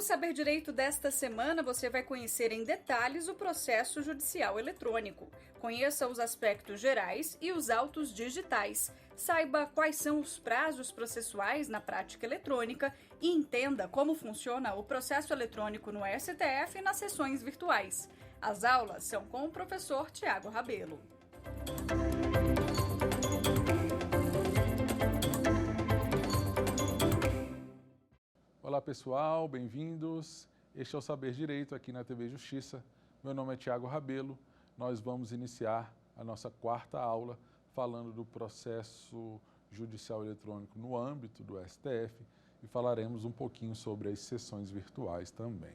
Saber Direito desta semana, você vai conhecer em detalhes o processo judicial eletrônico. Conheça os aspectos gerais e os autos digitais. Saiba quais são os prazos processuais na prática eletrônica e entenda como funciona o processo eletrônico no STF e nas sessões virtuais. As aulas são com o professor Tiago Rabelo. Olá pessoal, bem-vindos. Este é o Saber Direito aqui na TV Justiça. Meu nome é Tiago Rabelo. Nós vamos iniciar a nossa quarta aula falando do processo judicial eletrônico no âmbito do STF e falaremos um pouquinho sobre as sessões virtuais também.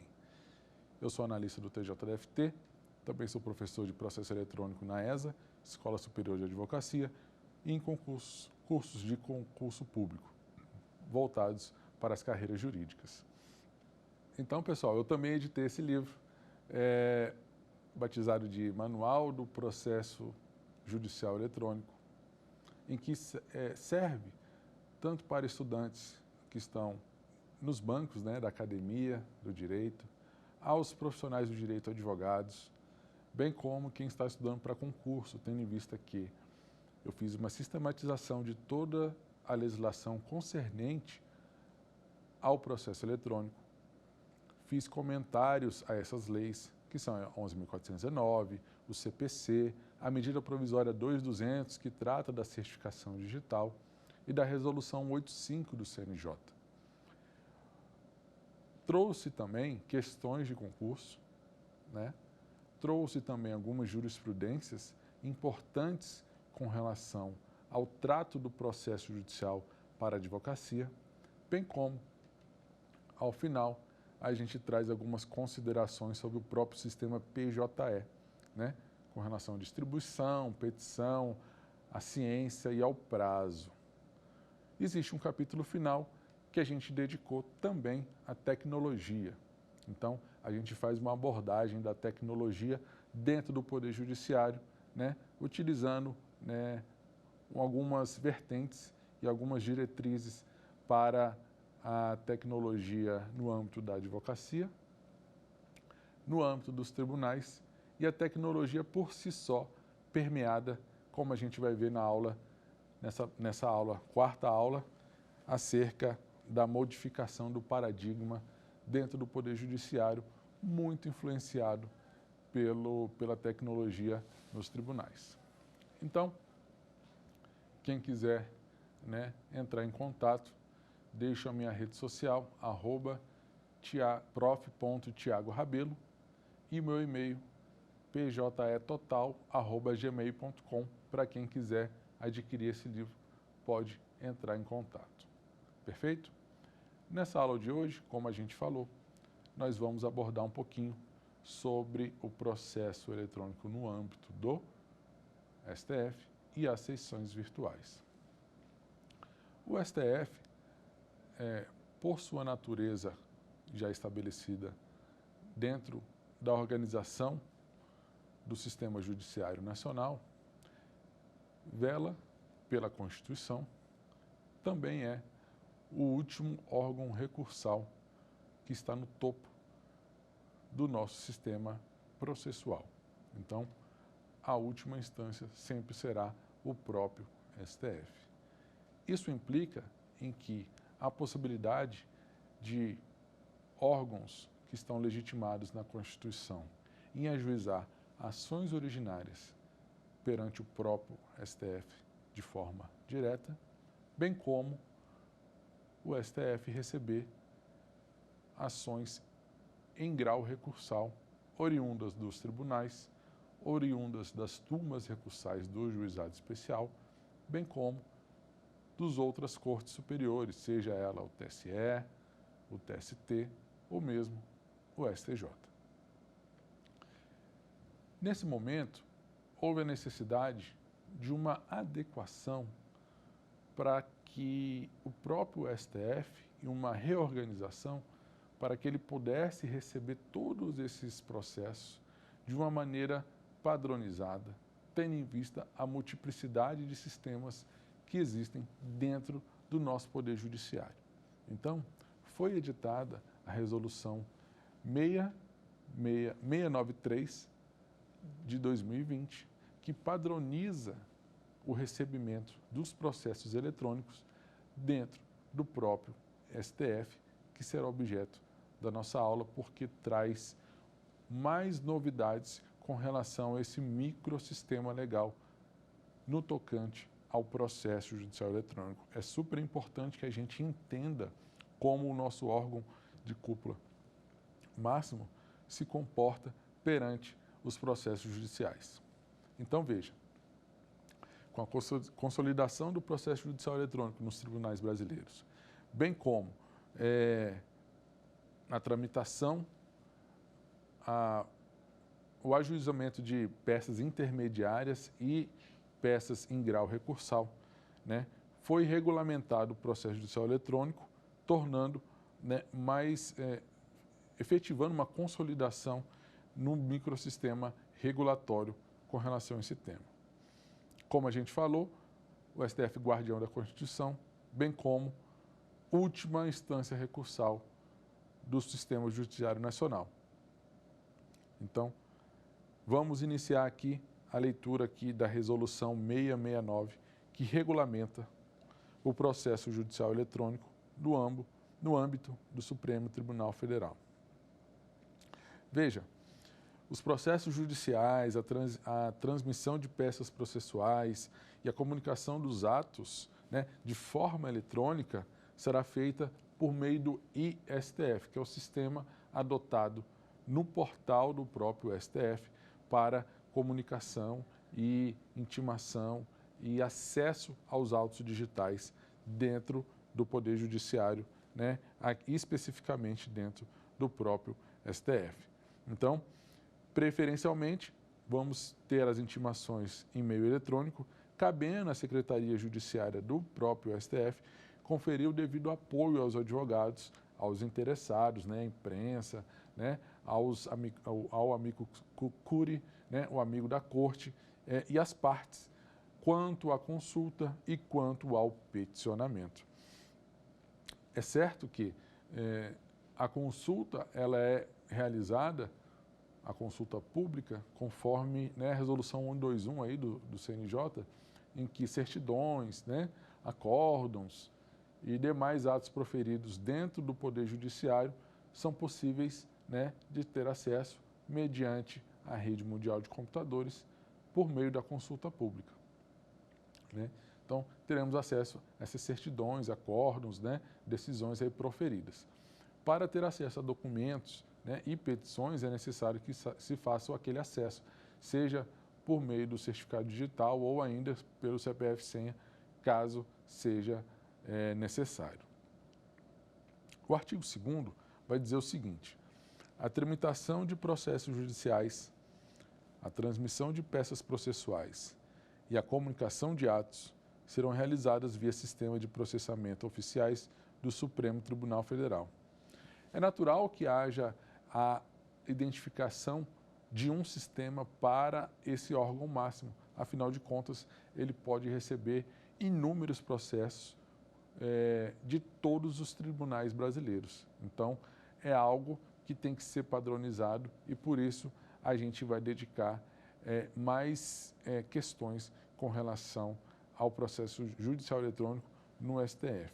Eu sou analista do TJDFT, também sou professor de processo eletrônico na ESA, Escola Superior de Advocacia, e em cursos de concurso público, voltados para as carreiras jurídicas. Então, pessoal, eu também editei esse livro, batizado de Manual do Processo Judicial Eletrônico, em que serve tanto para estudantes que estão nos bancos, da academia, do direito, aos profissionais do direito, advogados, bem como quem está estudando para concurso, tendo em vista que eu fiz uma sistematização de toda a legislação concernente ao processo eletrônico, fiz comentários a essas leis, que são a 11.419, o CPC, a medida provisória 2200, que trata da certificação digital, e da resolução 85 do CNJ. Trouxe também questões de concurso, trouxe também algumas jurisprudências importantes com relação ao trato do processo judicial para a advocacia, bem como ao final, a gente traz algumas considerações sobre o próprio sistema PJE, com relação à distribuição, petição, à ciência e ao prazo. Existe um capítulo final que a gente dedicou também à tecnologia. Então, a gente faz uma abordagem da tecnologia dentro do Poder Judiciário, utilizando algumas vertentes e algumas diretrizes para a tecnologia no âmbito da advocacia, no âmbito dos tribunais e a tecnologia por si só permeada, como a gente vai ver na aula, nessa aula, quarta aula, acerca da modificação do paradigma dentro do Poder Judiciário, muito influenciado pela tecnologia nos tribunais. Então, quem quiser entrar em contato, deixo a minha rede social, @prof.tiagorabelo, e meu e-mail, pjetotal@gmail.com. Para quem quiser adquirir esse livro, pode entrar em contato. Perfeito? Nessa aula de hoje, como a gente falou, nós vamos abordar um pouquinho sobre o processo eletrônico no âmbito do STF e as sessões virtuais. O STF, por sua natureza já estabelecida dentro da organização do Sistema Judiciário Nacional, vela pela Constituição, também é o último órgão recursal que está no topo do nosso sistema processual. Então, a última instância sempre será o próprio STF. Isso implica em que a possibilidade de órgãos que estão legitimados na Constituição em ajuizar ações originárias perante o próprio STF de forma direta, bem como o STF receber ações em grau recursal, oriundas dos tribunais, oriundas das turmas recursais do Juizado Especial, bem como dos outras cortes superiores, seja ela o TSE, o TST ou mesmo o STJ. Nesse momento, houve a necessidade de uma adequação para que o próprio STF, e uma reorganização para que ele pudesse receber todos esses processos de uma maneira padronizada, tendo em vista a multiplicidade de sistemas que existem dentro do nosso Poder Judiciário. Então, foi editada a resolução 693 de 2020, que padroniza o recebimento dos processos eletrônicos dentro do próprio STF, que será objeto da nossa aula, porque traz mais novidades com relação a esse microsistema legal no tocante ao processo judicial eletrônico. É super importante que a gente entenda como o nosso órgão de cúpula máximo se comporta perante os processos judiciais. Então, veja, com a consolidação do processo judicial eletrônico nos tribunais brasileiros, bem como na tramitação, o ajuizamento de peças intermediárias e peças em grau recursal, né, foi regulamentado o processo judicial eletrônico, tornando, né, efetivando uma consolidação no microsistema regulatório com relação a esse tema. Como a gente falou, o STF guardião da Constituição, bem como última instância recursal do sistema judiciário nacional. Então, vamos iniciar aqui a leitura aqui da resolução 669, que regulamenta o processo judicial eletrônico no âmbito do Supremo Tribunal Federal. Veja, os processos judiciais, a transmissão de peças processuais e a comunicação dos atos, né, de forma eletrônica será feita por meio do ISTF, que é o sistema adotado no portal do próprio STF para comunicação e intimação e acesso aos autos digitais dentro do Poder Judiciário, né, especificamente dentro do próprio STF. Então, preferencialmente, vamos ter as intimações em meio eletrônico, cabendo à Secretaria Judiciária do próprio STF conferir o devido apoio aos advogados, aos interessados, né, à imprensa, né, ao amigo curi, né, o amigo da corte, e às partes, quanto à consulta e quanto ao peticionamento. É certo que a consulta ela é realizada, a consulta pública, conforme, né, a resolução 121 aí do CNJ, em que certidões, né, acórdãos e demais atos proferidos dentro do Poder Judiciário são possíveis, né, de ter acesso mediante a rede mundial de computadores por meio da consulta pública, né? Então, teremos acesso a essas certidões, acórdãos, né, decisões aí proferidas. Para ter acesso a documentos, né, e petições, é necessário que se faça aquele acesso, seja por meio do certificado digital ou ainda pelo CPF-senha, caso seja necessário. O artigo 2º vai dizer o seguinte: a tramitação de processos judiciais, a transmissão de peças processuais e a comunicação de atos serão realizadas via sistema de processamento oficiais do Supremo Tribunal Federal. É natural que haja a identificação de um sistema para esse órgão máximo. Afinal de contas, ele pode receber inúmeros processos de todos os tribunais brasileiros. Então, é algo que tem que ser padronizado e, por isso, a gente vai dedicar mais questões com relação ao processo judicial eletrônico no STF,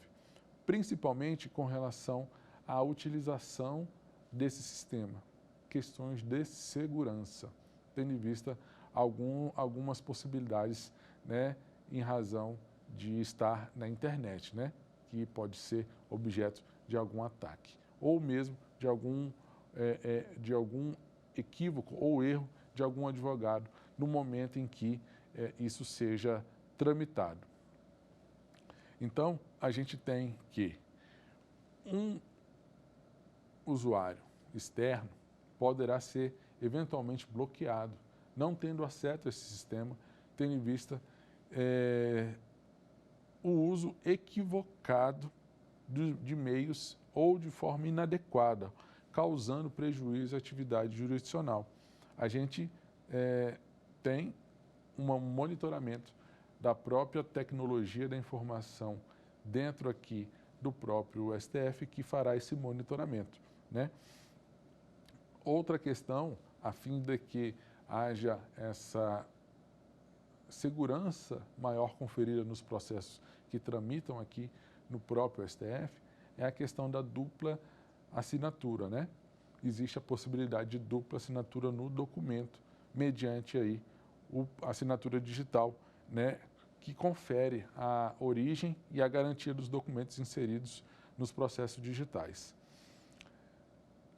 principalmente com relação à utilização desse sistema, questões de segurança, tendo em vista algumas possibilidades, né, em razão de estar na internet, né, que pode ser objeto de algum ataque, ou mesmo de algum equívoco ou erro de algum advogado no momento em que isso seja tramitado. Então, a gente tem que um usuário externo poderá ser eventualmente bloqueado, não tendo acesso a esse sistema, tendo em vista o uso equivocado de meios ou de forma inadequada, causando prejuízo à atividade jurisdicional. A gente tem um monitoramento da própria tecnologia da informação dentro aqui do próprio STF que fará esse monitoramento, né? Outra questão, a fim de que haja essa segurança maior conferida nos processos que tramitam aqui no próprio STF, é a questão da dupla assinatura, né? Existe a possibilidade de dupla assinatura no documento, mediante aí a assinatura digital, né? Que confere a origem e a garantia dos documentos inseridos nos processos digitais.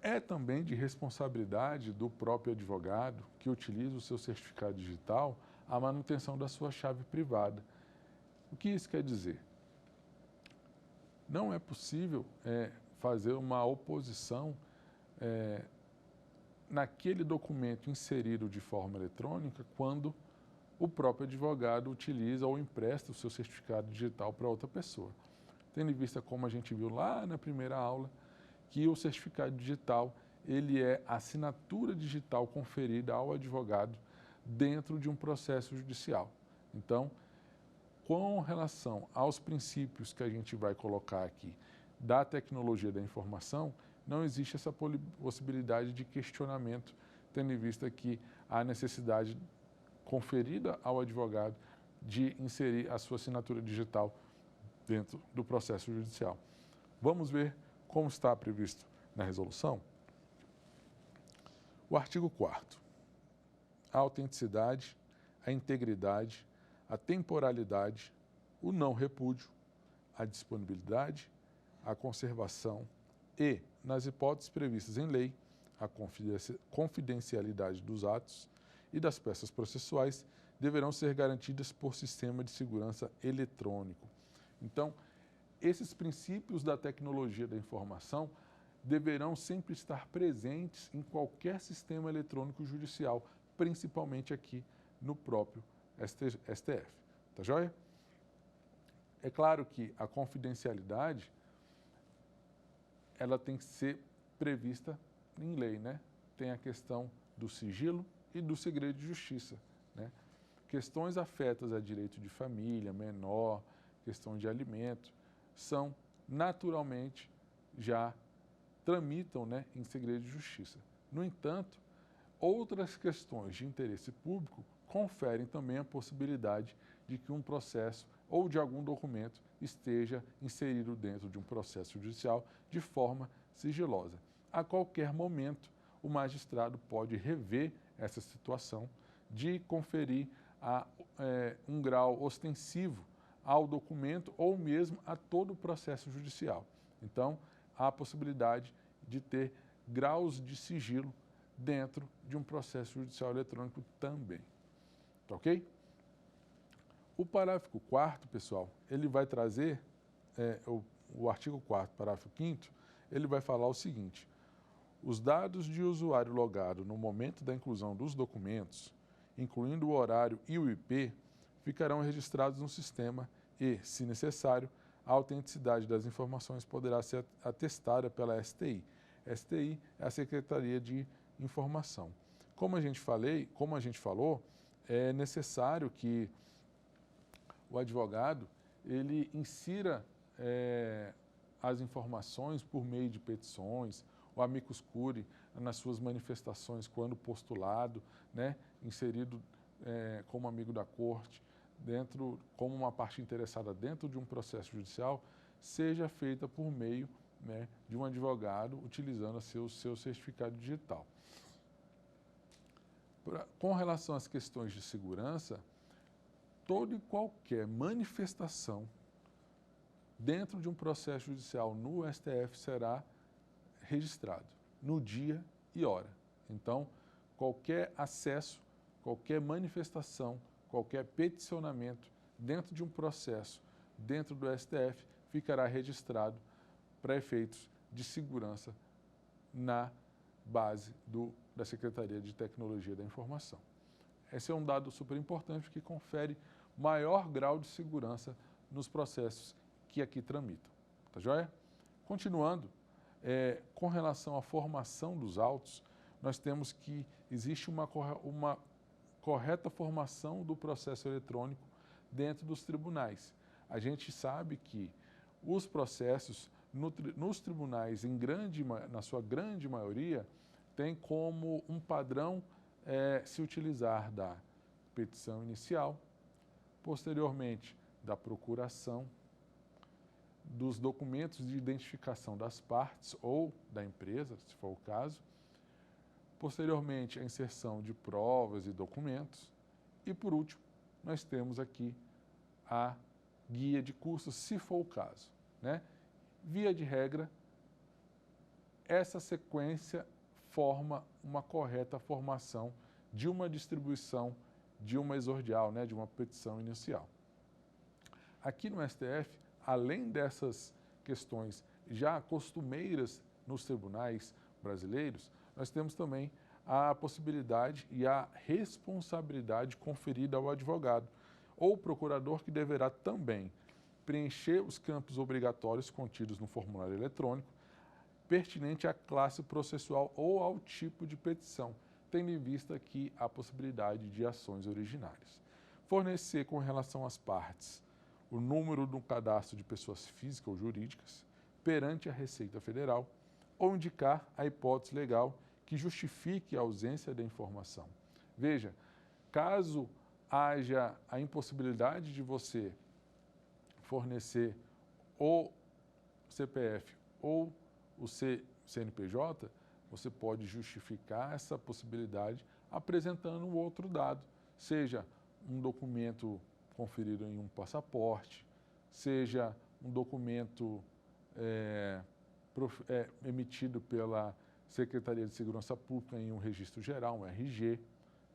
É também de responsabilidade do próprio advogado que utiliza o seu certificado digital a manutenção da sua chave privada. O que isso quer dizer? Não é possível fazer uma oposição naquele documento inserido de forma eletrônica quando o próprio advogado utiliza ou empresta o seu certificado digital para outra pessoa. Tendo em vista, como a gente viu lá na primeira aula, que o certificado digital ele é a assinatura digital conferida ao advogado dentro de um processo judicial. Então, com relação aos princípios que a gente vai colocar aqui da tecnologia da informação, não existe essa possibilidade de questionamento, tendo em vista que há necessidade conferida ao advogado de inserir a sua assinatura digital dentro do processo judicial. Vamos ver como está previsto na resolução? O artigo 4º. A autenticidade, a integridade, a temporalidade, o não repúdio, a disponibilidade, a conservação e, nas hipóteses previstas em lei, a confidencialidade dos atos e das peças processuais deverão ser garantidas por sistema de segurança eletrônico. Então, esses princípios da tecnologia da informação deverão sempre estar presentes em qualquer sistema eletrônico judicial, principalmente aqui no próprio STF. Tá joia? É claro que a confidencialidade ela tem que ser prevista em lei, né? Tem a questão do sigilo e do segredo de justiça, né? Questões afetas a direito de família, menor, questão de alimento, são naturalmente já tramitam, né, em segredo de justiça. No entanto, outras questões de interesse público conferem também a possibilidade de que um processo ou de algum documento esteja inserido dentro de um processo judicial de forma sigilosa. A qualquer momento, o magistrado pode rever essa situação de conferir um grau ostensivo ao documento ou mesmo a todo o processo judicial. Então, há a possibilidade de ter graus de sigilo dentro de um processo judicial eletrônico também. Tá ok? O parágrafo 4º, pessoal, ele vai trazer, o artigo 4º, parágrafo 5º, ele vai falar o seguinte: os dados de usuário logado no momento da inclusão dos documentos, incluindo o horário e o IP, ficarão registrados no sistema e, se necessário, a autenticidade das informações poderá ser atestada pela STI. STI é a Secretaria de Informação. Como a gente falou, é necessário que o advogado ele insira as informações por meio de petições, o amicus curiae nas suas manifestações quando postulado, né, inserido como amigo da corte, como uma parte interessada dentro de um processo judicial, seja feita por meio, né, de um advogado utilizando seu certificado digital. Com relação às questões de segurança, toda e qualquer manifestação dentro de um processo judicial no STF será registrado no dia e hora. Então, qualquer acesso, qualquer manifestação, qualquer peticionamento dentro de um processo, dentro do STF, ficará registrado para efeitos de segurança na base da Secretaria de Tecnologia da Informação. Esse é um dado super importante que confere maior grau de segurança nos processos que aqui tramitam. Tá joia? Continuando, com relação à formação dos autos, nós temos que existe uma correta formação do processo eletrônico dentro dos tribunais. A gente sabe que os processos nos tribunais, na sua grande maioria, tem como um padrão se utilizar da petição inicial, posteriormente da procuração, dos documentos de identificação das partes ou da empresa, se for o caso, posteriormente a inserção de provas e documentos e, por último, nós temos aqui a guia de cursos, se for o caso, né? Via de regra, essa sequência forma uma correta formação de uma distribuição de uma exordial, né, de uma petição inicial. Aqui no STF, além dessas questões já costumeiras nos tribunais brasileiros, nós temos também a possibilidade e a responsabilidade conferida ao advogado ou procurador, que deverá também preencher os campos obrigatórios contidos no formulário eletrônico, pertinente à classe processual ou ao tipo de petição, tendo em vista aqui a possibilidade de ações originárias. Fornecer com relação às partes o número do cadastro de pessoas físicas ou jurídicas perante a Receita Federal ou indicar a hipótese legal que justifique a ausência da informação. Veja, caso haja a impossibilidade de você fornecer o CPF ou o CNPJ, você pode justificar essa possibilidade apresentando um outro dado, seja um documento conferido em um passaporte, seja um documento emitido pela Secretaria de Segurança Pública em um registro geral, um RG,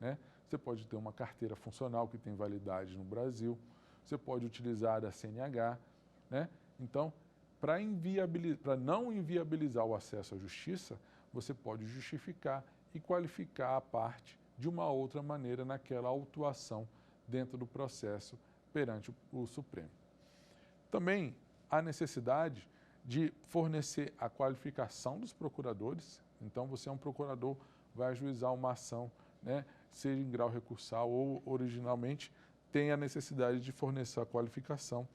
né? Você pode ter uma carteira funcional que tem validade no Brasil, você pode utilizar a CNH, né? Então, para não inviabilizar o acesso à justiça, você pode justificar e qualificar a parte de uma outra maneira naquela autuação dentro do processo perante o Supremo. Também há necessidade de fornecer a qualificação dos procuradores. Então, você é um procurador, vai ajuizar uma ação, né, seja em grau recursal ou originalmente, tem a necessidade de fornecer a qualificação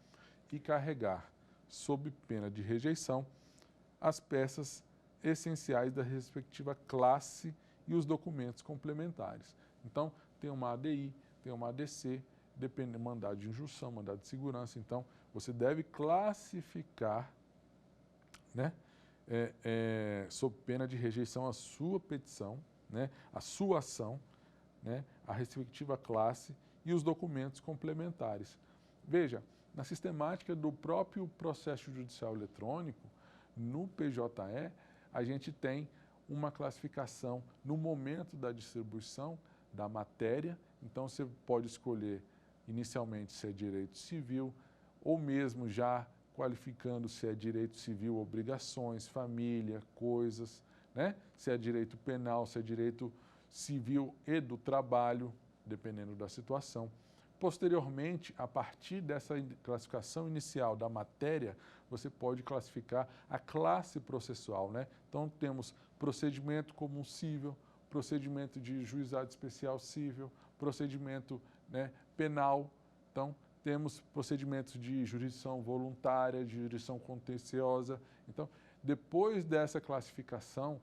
e carregar, sob pena de rejeição, as peças essenciais da respectiva classe e os documentos complementares. Então, tem uma ADI, tem uma ADC, depende mandado de injunção, mandado de segurança. Então, você deve classificar, né, sob pena de rejeição a sua petição, né, a sua ação, né, a respectiva classe e os documentos complementares. Veja, na sistemática do próprio processo judicial eletrônico, no PJE, a gente tem uma classificação no momento da distribuição da matéria. Então, você pode escolher inicialmente se é direito civil ou mesmo já qualificando se é direito civil, obrigações, família, coisas, né? Se é direito penal, se é direito civil e do trabalho, dependendo da situação. Posteriormente, a partir dessa classificação inicial da matéria, você pode classificar a classe processual, né? Então, temos procedimento comum cível, procedimento de juizado especial cível, procedimento, né, penal. Então, temos procedimentos de jurisdição voluntária, de jurisdição contenciosa. Então, depois dessa classificação,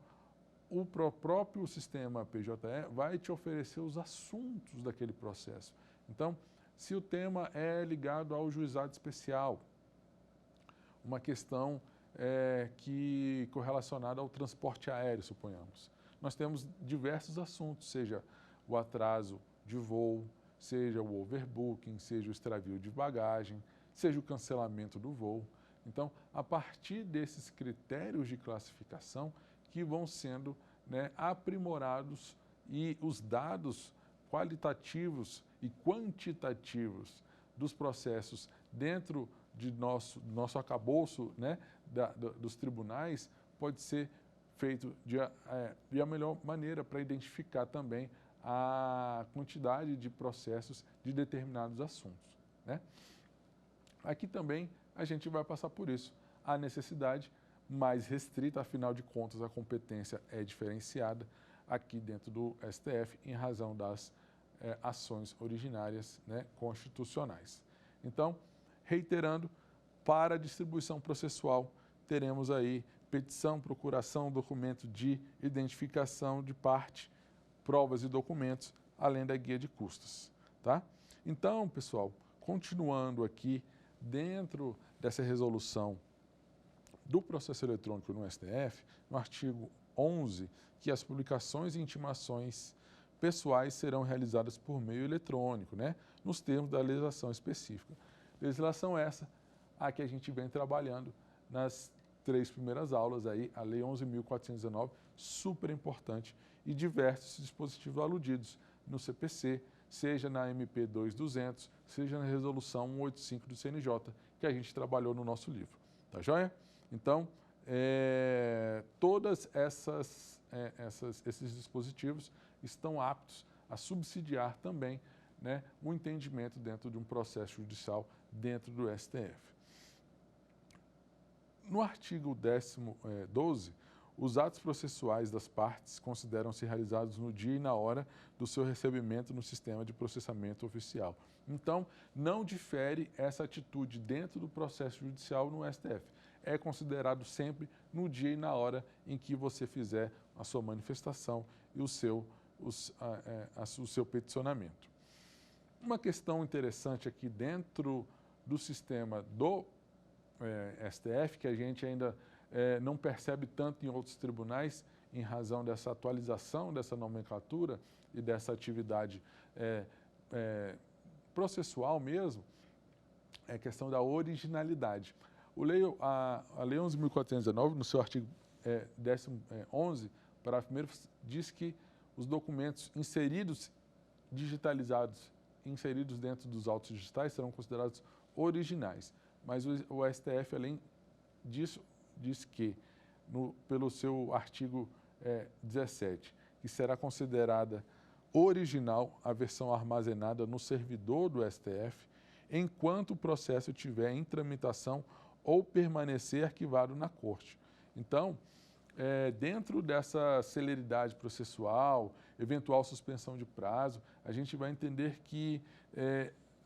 o próprio sistema PJE vai te oferecer os assuntos daquele processo. Então, se o tema é ligado ao juizado especial, uma questão que correlacionada ao transporte aéreo, suponhamos, nós temos diversos assuntos, seja o atraso de voo, seja o overbooking, seja o extravio de bagagem, seja o cancelamento do voo. Então, a partir desses critérios de classificação que vão sendo, né, aprimorados e os dados qualitativos e quantitativos dos processos dentro de nosso arcabouço, né, dos tribunais, pode ser feito de a melhor maneira para identificar também a quantidade de processos de determinados assuntos, né? Aqui também a gente vai passar por isso. A necessidade mais restrita, afinal de contas, a competência é diferenciada aqui dentro do STF em razão das ações originárias, né, constitucionais. Então, reiterando, Para a distribuição processual, teremos aí petição, procuração, documento de identificação de parte, provas e documentos, além da guia de custas, tá? Então, pessoal, continuando aqui, dentro dessa resolução do processo eletrônico no STF, no artigo 11, que as publicações e intimações pessoais serão realizadas por meio eletrônico, né, nos termos da legislação específica. Legislação essa a que a gente vem trabalhando nas 3 primeiras aulas aí, a Lei 11.419, super importante, e diversos dispositivos aludidos no CPC, seja na MP 2200, seja na Resolução 185 do CNJ, que a gente trabalhou no nosso livro. Tá joia? Então, todas esses dispositivos estão aptos a subsidiar também, né, o entendimento dentro de um processo judicial dentro do STF. No artigo 12, os atos processuais das partes consideram-se realizados no dia e na hora do seu recebimento no sistema de processamento oficial. Então, não difere essa atitude dentro do processo judicial no STF. É considerado sempre no dia e na hora em que você fizer a sua manifestação e o seu peticionamento. Uma questão interessante aqui dentro do sistema do STF, que a gente ainda não percebe tanto em outros tribunais, em razão dessa atualização dessa nomenclatura e dessa atividade processual mesmo, é a questão da originalidade. A Lei 11.419, no seu artigo 11, parágrafo 1º, diz que os documentos digitalizados, inseridos dentro dos autos digitais, serão considerados originais. Mas o STF, além disso, diz que, pelo seu artigo 17, que será considerada original a versão armazenada no servidor do STF, enquanto o processo estiver em tramitação ou permanecer arquivado na Corte. Então, dentro dessa celeridade processual, eventual suspensão de prazo, a gente vai entender que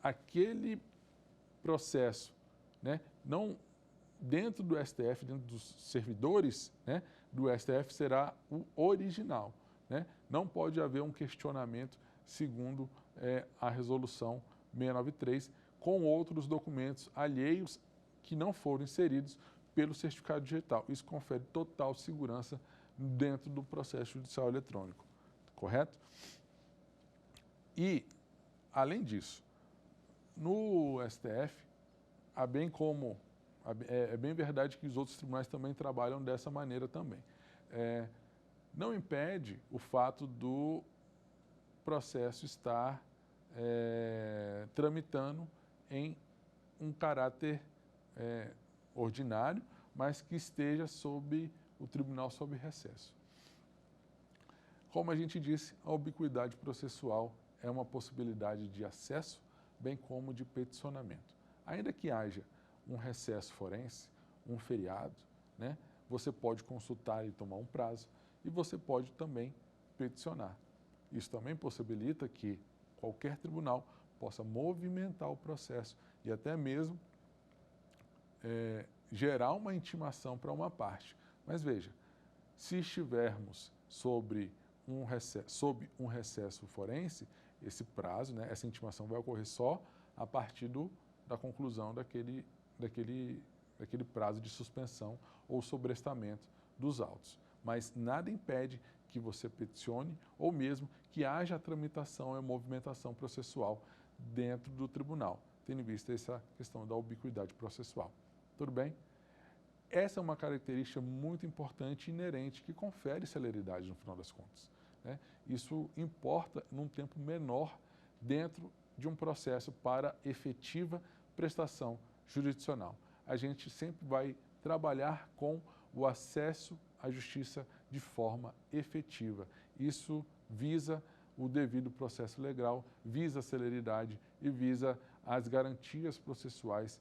aquele processo, né, não dentro do STF, dentro dos servidores, né, do STF, será o original, né? Não pode haver um questionamento segundo a resolução 693 com outros documentos alheios que não foram inseridos pelo certificado digital. Isso confere total segurança dentro do processo judicial eletrônico, correto? E, além disso, no STF, é bem verdade que os outros tribunais também trabalham dessa maneira também. Não impede o fato do processo estar tramitando em um caráter ordinário, mas que esteja o tribunal sob recesso. Como a gente disse, a ubiquidade processual é uma possibilidade de acesso, bem como de peticionamento. Ainda que haja um recesso forense, um feriado, né, você pode consultar e tomar um prazo, e você pode também peticionar. Isso também possibilita que qualquer tribunal possa movimentar o processo e até mesmo gerar uma intimação para uma parte. Mas veja, se estivermos sob um recesso forense, esse prazo, né, essa intimação vai ocorrer só a partir da conclusão daquele prazo de suspensão ou sobrestamento dos autos. Mas nada impede que você peticione ou mesmo que haja a tramitação e a movimentação processual dentro do tribunal, tendo em vista essa questão da ubiquidade processual. Tudo bem? Essa é uma característica muito importante e inerente que confere celeridade no final das contas, né? Isso importa num tempo menor dentro de um processo para efetiva prestação jurisdicional. A gente sempre vai trabalhar com o acesso à justiça de forma efetiva. Isso visa o devido processo legal, visa a celeridade e visa as garantias processuais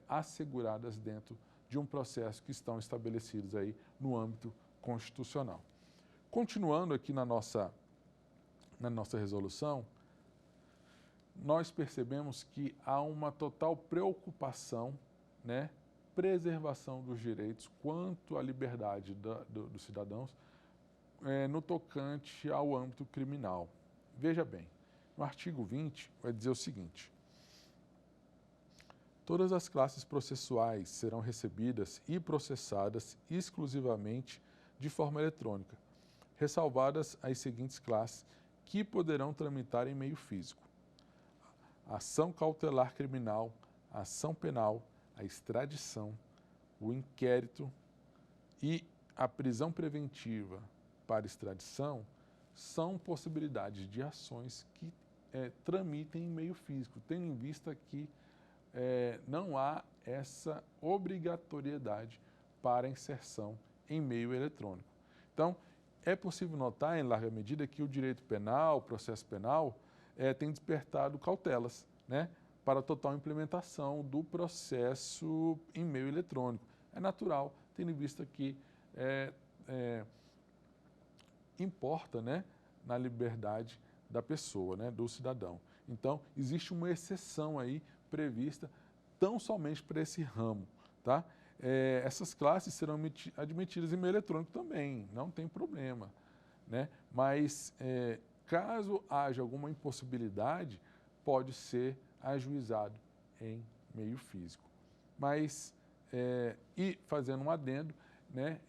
asseguradas dentro de um processo que estão estabelecidos aí no âmbito constitucional. Continuando aqui na nossa resolução, nós percebemos que há uma total preocupação, né, preservação dos direitos quanto à liberdade dos cidadãos no tocante ao âmbito criminal. Veja bem, no artigo 20 vai dizer o seguinte: todas as classes processuais serão recebidas e processadas exclusivamente de forma eletrônica, ressalvadas as seguintes classes que poderão tramitar em meio físico: a ação cautelar criminal, a ação penal, a extradição, o inquérito e a prisão preventiva para extradição são possibilidades de ações que tramitem em meio físico, tendo em vista que não há essa obrigatoriedade para inserção em meio eletrônico. Então, é possível notar, em larga medida, que o direito penal, o processo penal, tem despertado cautelas, né, para a total implementação do processo em meio eletrônico. É natural, tendo em vista que importa, né, na liberdade da pessoa, né, do cidadão. Então, existe uma exceção aí prevista tão somente para esse ramo, tá? Essas classes serão admitidas em meio eletrônico também, não tem problema, né? Mas, caso haja alguma impossibilidade, pode ser ajuizado em meio físico. Mas, e fazendo um adendo, né,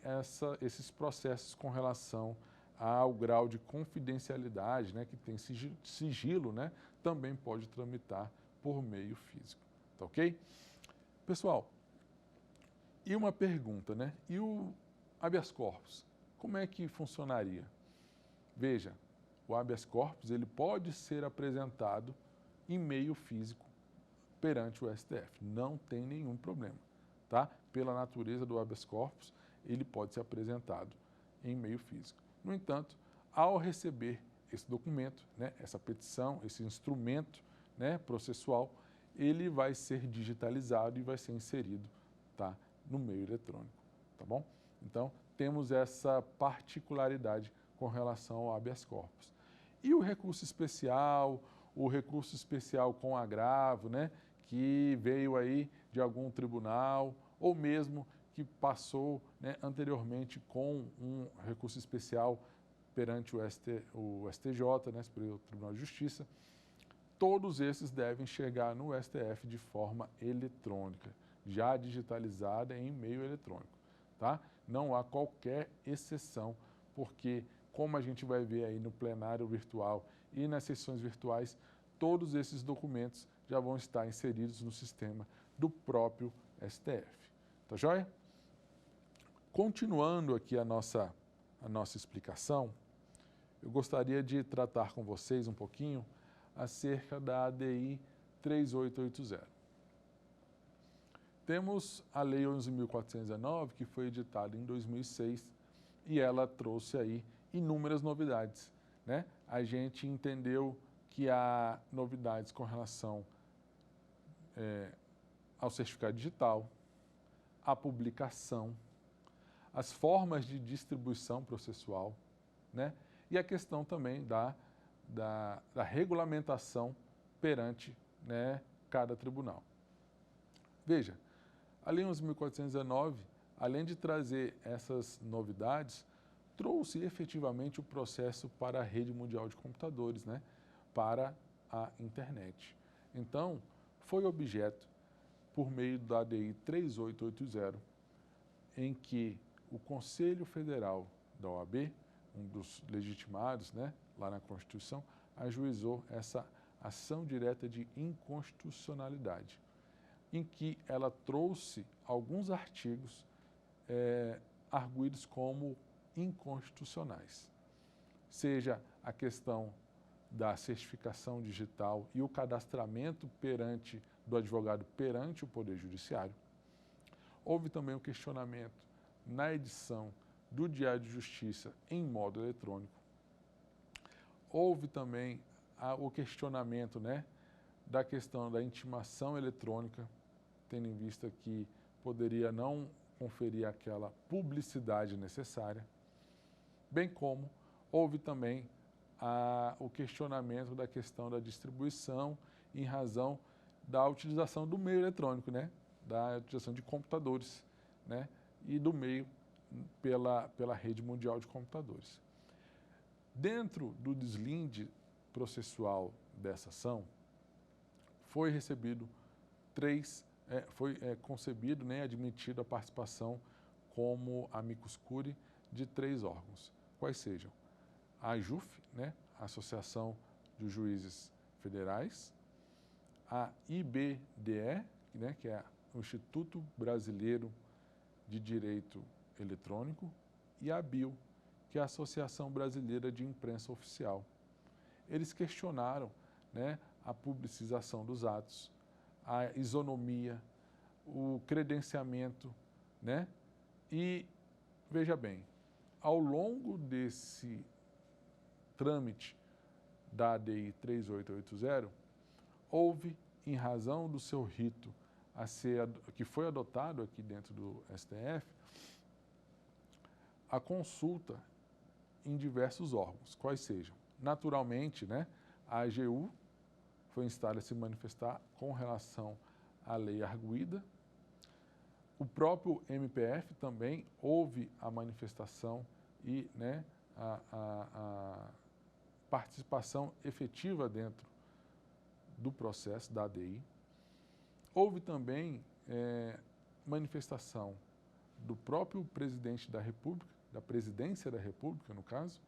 esses processos com relação ao grau de confidencialidade, né, que tem sigilo, né, também pode tramitar por meio físico, tá ok? Pessoal, e uma pergunta, né? E o habeas corpus, como é que funcionaria? Veja, o habeas corpus ele pode ser apresentado em meio físico perante o STF, não tem nenhum problema, tá? Pela natureza do habeas corpus, ele pode ser apresentado em meio físico. No entanto, ao receber esse documento, né, essa petição, esse instrumento, né, processual, ele vai ser digitalizado e vai ser inserido, tá, no meio eletrônico, tá bom? Então, temos essa particularidade com relação ao habeas corpus. E o recurso especial com agravo, né, que veio aí de algum tribunal, ou mesmo que passou, né, anteriormente com um recurso especial perante o STJ, né, Superior Tribunal de Justiça, todos esses devem chegar no STF de forma eletrônica, já digitalizada em meio eletrônico, tá? Não há qualquer exceção, porque, como a gente vai ver aí no plenário virtual e nas sessões virtuais, todos esses documentos já vão estar inseridos no sistema do próprio STF. Tá joia? Continuando aqui a nossa explicação, eu gostaria de tratar com vocês um pouquinho acerca da ADI 3880. Temos a Lei 11.419, que foi editada em 2006, e ela trouxe aí inúmeras novidades, né? A gente entendeu que há novidades com relação ao certificado digital, à publicação, as formas de distribuição processual, né? E a questão também da regulamentação perante, né, cada tribunal. Veja, a Lei 11.419, além de trazer essas novidades, trouxe efetivamente o processo para a rede mundial de computadores, né, para a internet. Então, foi objeto, por meio da ADI 3880, em que o Conselho Federal da OAB, um dos legitimados, né, lá na Constituição, ajuizou essa ação direta de inconstitucionalidade, em que ela trouxe alguns artigos arguidos como inconstitucionais. Seja a questão da certificação digital e o cadastramento do advogado perante o Poder Judiciário. Houve também o questionamento na edição do Diário de Justiça em modo eletrônico. Houve também o questionamento, né, da questão da intimação eletrônica, tendo em vista que poderia não conferir aquela publicidade necessária, bem como houve também o questionamento da questão da distribuição em razão da utilização do meio eletrônico, né? da utilização de computadores, né, e do meio pela rede mundial de computadores. Dentro do deslinde processual dessa ação, foi recebido concebido, né, admitido a participação como amicus curiae de 3 órgãos, quais sejam a AJUF, né, a Associação dos Juízes Federais, a IBDE, né, que é o Instituto Brasileiro de Direito Eletrônico, e a ABIL, que é a Associação Brasileira de Imprensa Oficial. Eles questionaram, né, a publicização dos atos, a isonomia, o credenciamento, né? E, veja bem, ao longo desse trâmite da ADI 3880, houve, em razão do seu rito que foi adotado aqui dentro do STF, a consulta em diversos órgãos, quais sejam. Naturalmente, né, a AGU foi instada a se manifestar com relação à lei arguida. O próprio MPF também houve a manifestação e, né, a participação efetiva dentro do processo da ADI. Houve também manifestação do próprio presidente da República, da presidência da República, no caso,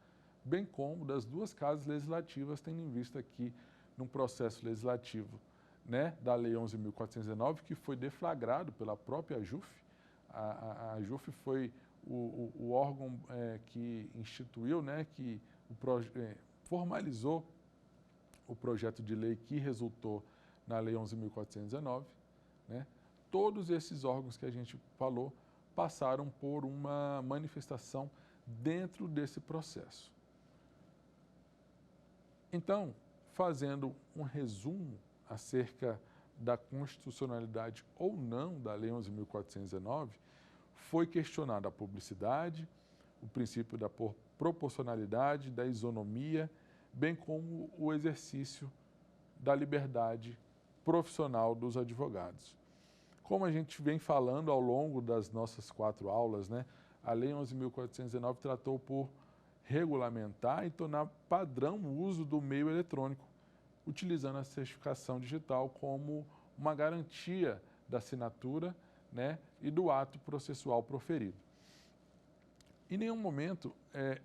bem como das 2 casas legislativas, tendo em vista aqui num processo legislativo, né, da Lei 11.419, que foi deflagrado pela própria AJUF. A AJUF foi o órgão que instituiu, né, que formalizou o projeto de lei que resultou na Lei 11.419. Né? Todos esses órgãos que a gente falou passaram por uma manifestação dentro desse processo. Então, fazendo um resumo acerca da constitucionalidade ou não da Lei 11.419, foi questionada a publicidade, o princípio da proporcionalidade, da isonomia, bem como o exercício da liberdade profissional dos advogados. Como a gente vem falando ao longo das nossas 4 aulas, né, a Lei 11.419 tratou por regulamentar e tornar padrão o uso do meio eletrônico, utilizando a certificação digital como uma garantia da assinatura, né, e do ato processual proferido. Em nenhum momento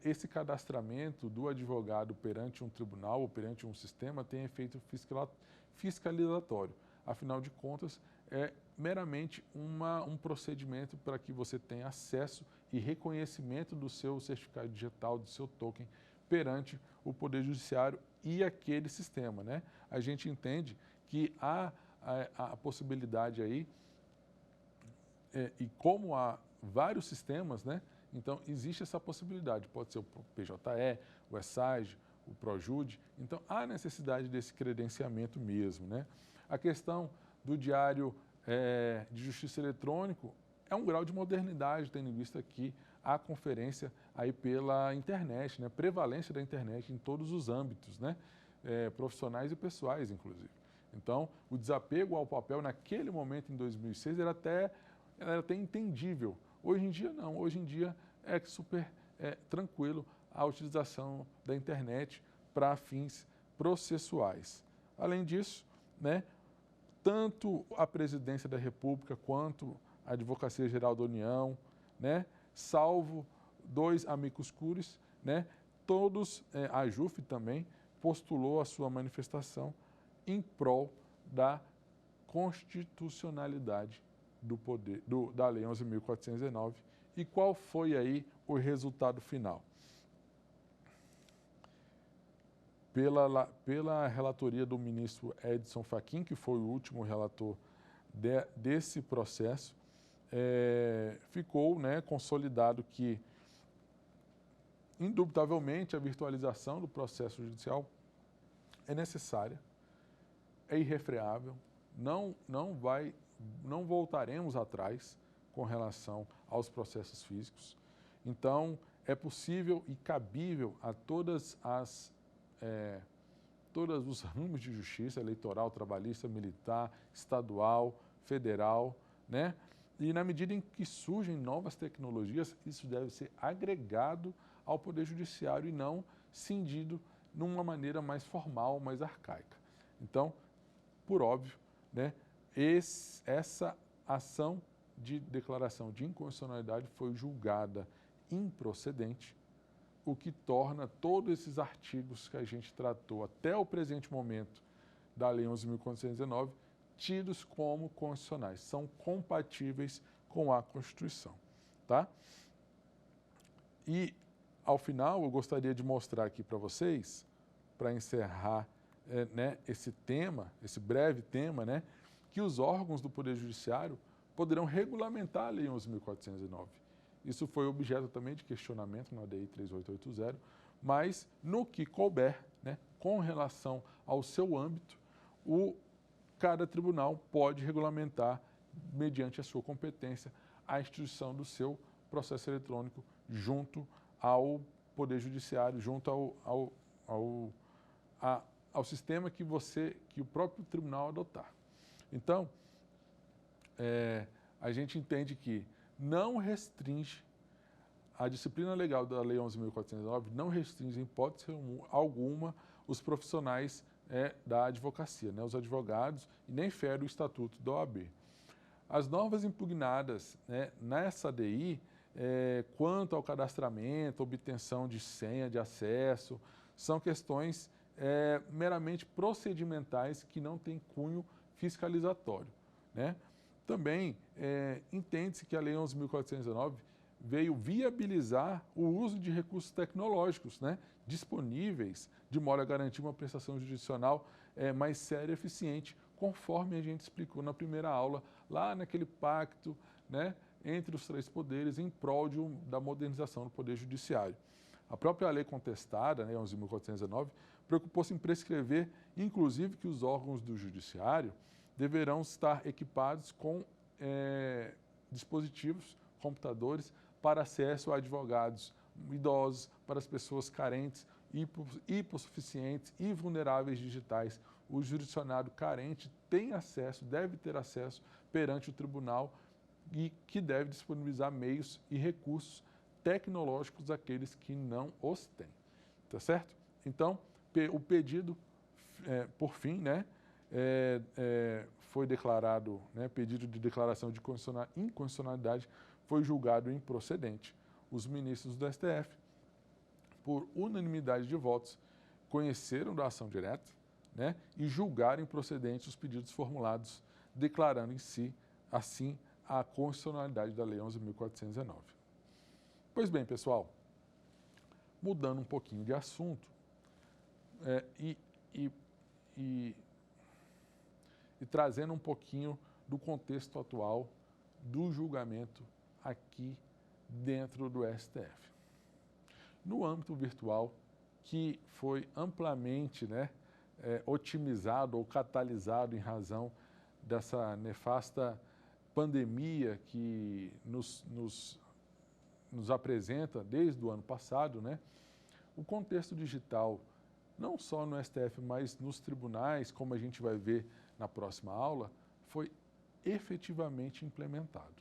esse cadastramento do advogado perante um tribunal ou perante um sistema tem efeito fiscalizatório. Afinal de contas, é meramente um procedimento para que você tenha acesso e reconhecimento do seu certificado digital, do seu token, perante o Poder Judiciário e aquele sistema, né? A gente entende que há a possibilidade aí, e como há vários sistemas, né? Então, existe essa possibilidade, pode ser o PJE, o ESAG, o ProJude, então há necessidade desse credenciamento mesmo, né? A questão do diário de justiça eletrônico é um grau de modernidade, tendo em vista que a conferência aí pela internet, né? Prevalência da internet em todos os âmbitos, né? Profissionais e pessoais, inclusive. Então, o desapego ao papel naquele momento, em 2006, era até entendível. Hoje em dia, não. Hoje em dia é super tranquilo a utilização da internet para fins processuais. Além disso, né, tanto a Presidência da República quanto a Advocacia Geral da União, né, salvo 2 amicus curiae, né, todos, a AJUF também, postulou a sua manifestação em prol da constitucionalidade da Lei 11.419. E qual foi aí o resultado final? Pela relatoria do ministro Edson Fachin, que foi o último relator desse processo, ficou, né, consolidado que, indubitavelmente, a virtualização do processo judicial é necessária, é irrefreável, não voltaremos atrás com relação aos processos físicos. Então, é possível e cabível a todos os ramos de justiça, eleitoral, trabalhista, militar, estadual, federal, né? E na medida em que surgem novas tecnologias, isso deve ser agregado ao Poder Judiciário e não cindido numa maneira mais formal, mais arcaica. Então, por óbvio, né, essa ação de declaração de inconstitucionalidade foi julgada improcedente, o que torna todos esses artigos que a gente tratou até o presente momento da Lei 11.419 tidos como constitucionais, são compatíveis com a Constituição, tá? E, ao final, eu gostaria de mostrar aqui para vocês, para encerrar né, esse tema, esse breve tema, né, que os órgãos do Poder Judiciário poderão regulamentar a Lei 11.409. Isso foi objeto também de questionamento na ADI 3880, mas no que couber, né, com relação ao seu âmbito, cada tribunal pode regulamentar, mediante a sua competência, a instituição do seu processo eletrônico junto ao Poder Judiciário, junto ao sistema que o próprio tribunal adotar. Então, a gente entende que não restringe a disciplina legal da Lei 11.409, não restringe em hipótese alguma os profissionais da advocacia, né, os advogados, e nem fere o Estatuto da OAB. As normas impugnadas, né, nessa ADI, quanto ao cadastramento, obtenção de senha de acesso, são questões meramente procedimentais que não têm cunho fiscalizatório, né? Também entende-se que a Lei 11.419 veio viabilizar o uso de recursos tecnológicos, né, disponíveis, de modo a garantir uma prestação jurisdicional mais séria e eficiente, conforme a gente explicou na primeira aula, lá naquele pacto, né, entre os três poderes em prol da modernização do Poder Judiciário. A própria lei contestada, né, 11.419, preocupou-se em prescrever, inclusive, que os órgãos do Judiciário deverão estar equipados com dispositivos, computadores, para acesso a advogados idosos, para as pessoas carentes, hipossuficientes e vulneráveis digitais. O jurisdicionado carente tem acesso, deve ter acesso perante o tribunal e que deve disponibilizar meios e recursos tecnológicos àqueles que não os têm. Tá certo? Então, o pedido, por fim, né, foi declarado, né, pedido de declaração de inconstitucionalidade foi julgado improcedente. Os ministros do STF, por unanimidade de votos, conheceram da ação direta, né, e julgaram improcedentes os pedidos formulados, declarando em si, assim, a constitucionalidade da Lei 11.419. Pois bem, pessoal, mudando um pouquinho de assunto, e trazendo um pouquinho do contexto atual do julgamento aqui dentro do STF. No âmbito virtual, que foi amplamente, né, otimizado ou catalisado em razão dessa nefasta pandemia que nos apresenta desde o ano passado, né, o contexto digital, não só no STF, mas nos tribunais, como a gente vai ver na próxima aula, foi efetivamente implementado.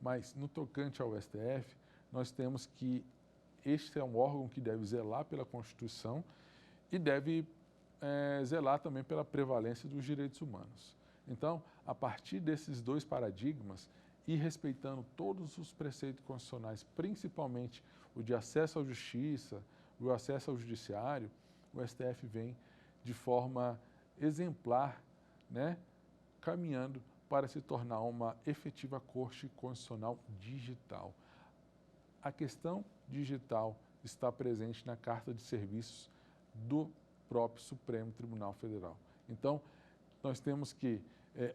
Mas, no tocante ao STF, nós temos que este é um órgão que deve zelar pela Constituição e deve zelar também pela prevalência dos direitos humanos. Então, a partir desses dois paradigmas e respeitando todos os preceitos constitucionais, principalmente o de acesso à justiça, o acesso ao judiciário, o STF vem de forma exemplar, né, caminhando para se tornar uma efetiva Corte Constitucional digital. A questão digital está presente na Carta de Serviços do próprio Supremo Tribunal Federal. Então, nós temos que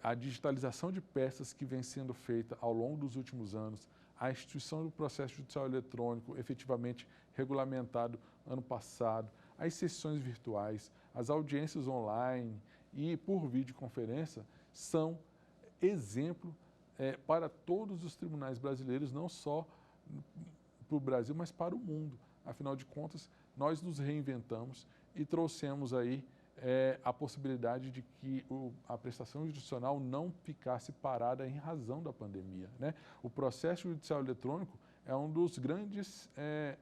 a digitalização de peças que vem sendo feita ao longo dos últimos anos, a instituição do processo judicial eletrônico efetivamente regulamentado ano passado, as sessões virtuais, as audiências online e por videoconferência são exemplo para todos os tribunais brasileiros, não só para o Brasil, mas para o mundo. Afinal de contas, nós nos reinventamos e trouxemos aí a possibilidade de que a prestação jurisdicional não ficasse parada em razão da pandemia, né? O processo judicial eletrônico é um dos grandes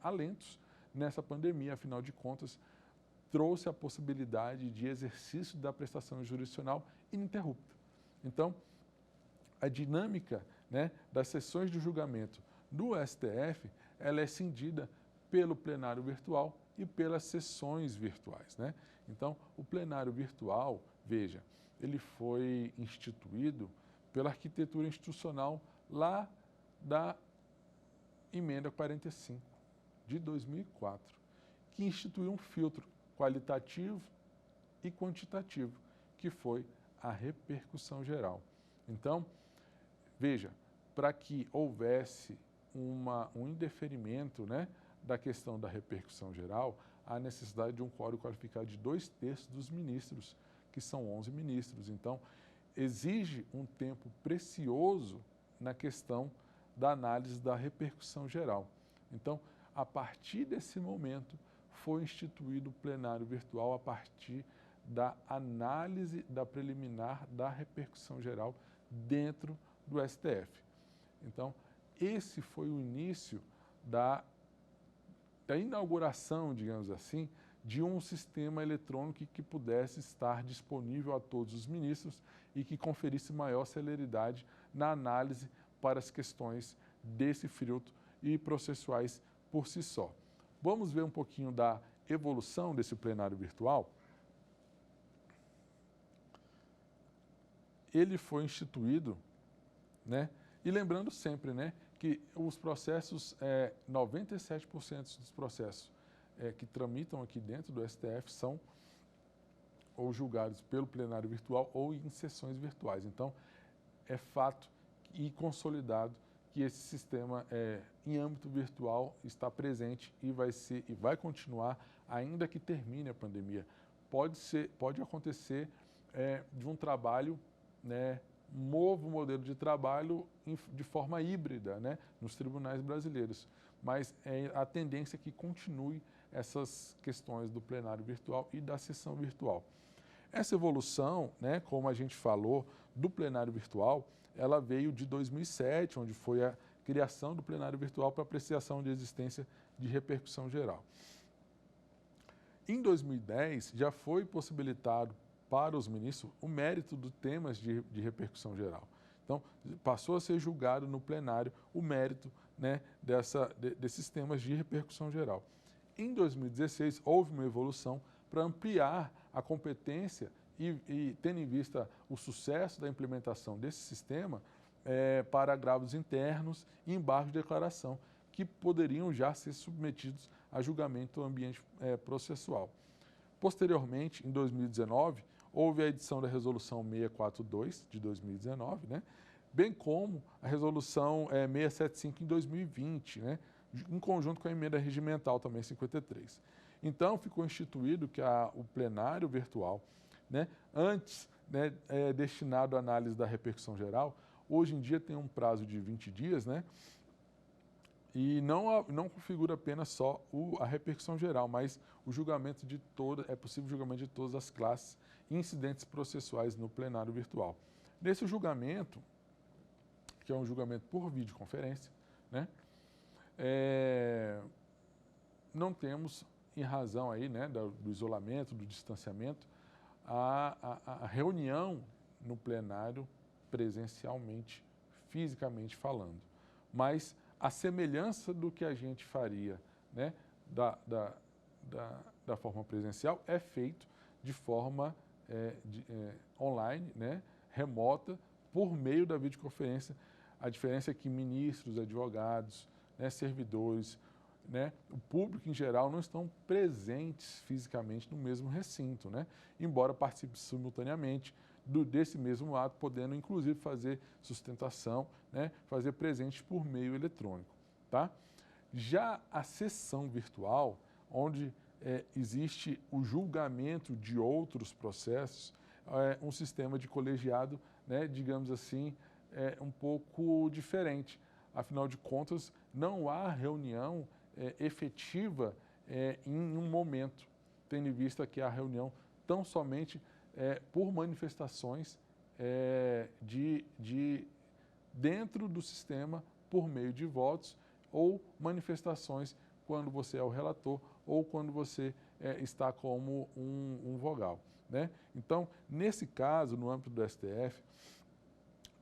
alentos nessa pandemia, afinal de contas, trouxe a possibilidade de exercício da prestação jurisdicional ininterrupta. Então, a dinâmica, né, das sessões de julgamento do STF, ela é cindida pelo plenário virtual e pelas sessões virtuais, né? Então, o plenário virtual, veja, ele foi instituído pela arquitetura institucional lá da Emenda 45, de 2004, que instituiu um filtro qualitativo e quantitativo, que foi a repercussão geral. Então, veja, para que houvesse um indeferimento, né, da questão da repercussão geral, há necessidade de um quórum qualificado de 2/3 dos ministros, que são 11 ministros. Então, exige um tempo precioso na questão da análise da repercussão geral. Então, a partir desse momento, foi instituído o plenário virtual a partir da análise da preliminar da repercussão geral dentro do STF. Então, esse foi o início da inauguração, digamos assim, de um sistema eletrônico que pudesse estar disponível a todos os ministros e que conferisse maior celeridade na análise para as questões desse filtro e processuais por si só. Vamos ver um pouquinho da evolução desse plenário virtual? Ele foi instituído, né? E lembrando sempre, né, que os processos, 97% dos processos que tramitam aqui dentro do STF são ou julgados pelo plenário virtual ou em sessões virtuais. Então, é fato e consolidado que esse sistema em âmbito virtual está presente e vai continuar ainda que termine a pandemia. Pode acontecer de um trabalho, né, um novo modelo de trabalho de forma híbrida, né, nos tribunais brasileiros, mas a tendência é que continue essas questões do plenário virtual e da sessão virtual. Essa evolução, né, como a gente falou, do plenário virtual, ela veio de 2007, onde foi a criação do plenário virtual para apreciação de existência de repercussão geral. Em 2010, já foi possibilitado para os ministros o mérito dos temas de repercussão geral. Então, passou a ser julgado no plenário o mérito, né, desses temas de repercussão geral. Em 2016, houve uma evolução para ampliar a competência e tendo em vista o sucesso da implementação desse sistema para agravos internos e embargos de declaração, que poderiam já ser submetidos a julgamento no ambiente processual. Posteriormente, em 2019, houve a edição da Resolução 642, de 2019, né? Bem como a Resolução 675, em 2020, né? Em conjunto com a emenda regimental também 53. Então, ficou instituído que o plenário virtual, né, antes, né, destinado à análise da repercussão geral, hoje em dia tem um prazo de 20 dias, né, e não configura apenas só a repercussão geral, mas o julgamento é possível julgamento de todas as classes e incidentes processuais no plenário virtual. Nesse julgamento, que é um julgamento por videoconferência, né, não temos, em razão aí, né, do isolamento, do distanciamento, a reunião no plenário presencialmente, fisicamente falando. Mas a semelhança do que a gente faria, né, da forma presencial é feito de forma online, né, remota, por meio da videoconferência. A diferença é que ministros, advogados, né, servidores, né, o público em geral não estão presentes fisicamente no mesmo recinto, né, embora participem simultaneamente desse mesmo ato, podendo inclusive fazer sustentação, né, fazer presente por meio eletrônico. Tá? Já a sessão virtual, onde existe o julgamento de outros processos, um sistema de colegiado, né, digamos assim, um pouco diferente. Afinal de contas, não há reunião efetiva em um momento, tendo em vista que a reunião tão somente por manifestações dentro do sistema por meio de votos ou manifestações quando você é o relator ou quando você está como um vogal, né? Então, nesse caso, no âmbito do STF,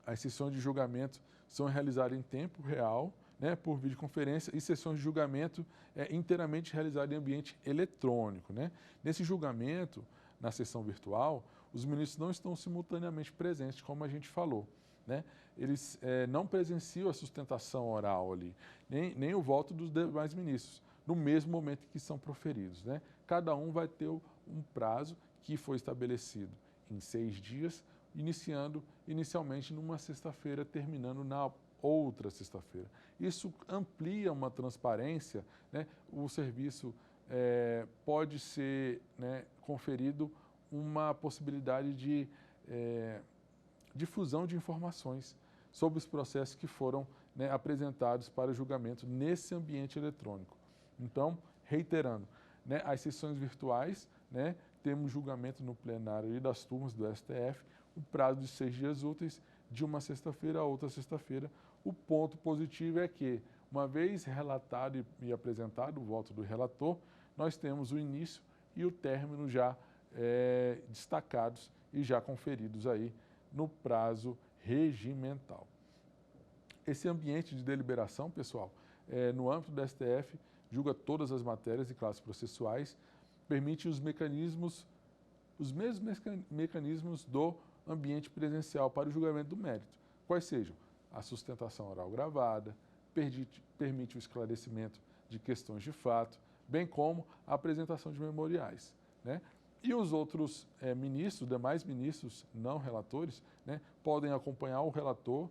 as sessões de julgamento são realizadas em tempo real, né, por videoconferência, e sessões de julgamento inteiramente realizadas em ambiente eletrônico, né? Nesse julgamento, na sessão virtual, os ministros não estão simultaneamente presentes, como a gente falou, né? Eles não presenciam a sustentação oral ali, nem o voto dos demais ministros, no mesmo momento em que são proferidos, né? Cada um vai ter um prazo que foi estabelecido em 6 dias, inicialmente numa sexta-feira, terminando na outra sexta-feira. Isso amplia uma transparência, né? O serviço pode ser, né, conferido uma possibilidade de difusão de informações sobre os processos que foram, né, apresentados para julgamento nesse ambiente eletrônico. Então, reiterando, né, as sessões virtuais, né, temos julgamento no plenário e das turmas do STF, o prazo de 6 dias úteis, de uma sexta-feira a outra sexta-feira. O ponto positivo é que, uma vez relatado e apresentado o voto do relator, nós temos o início e o término já destacados e já conferidos aí no prazo regimental. Esse ambiente de deliberação, pessoal, no âmbito do STF, julga todas as matérias e classes processuais, permite os mesmos mecanismos do ambiente presencial para o julgamento do mérito, quais sejam a sustentação oral gravada, permite o esclarecimento de questões de fato, bem como a apresentação de memoriais, né? E os outros demais ministros não relatores, né, podem acompanhar o relator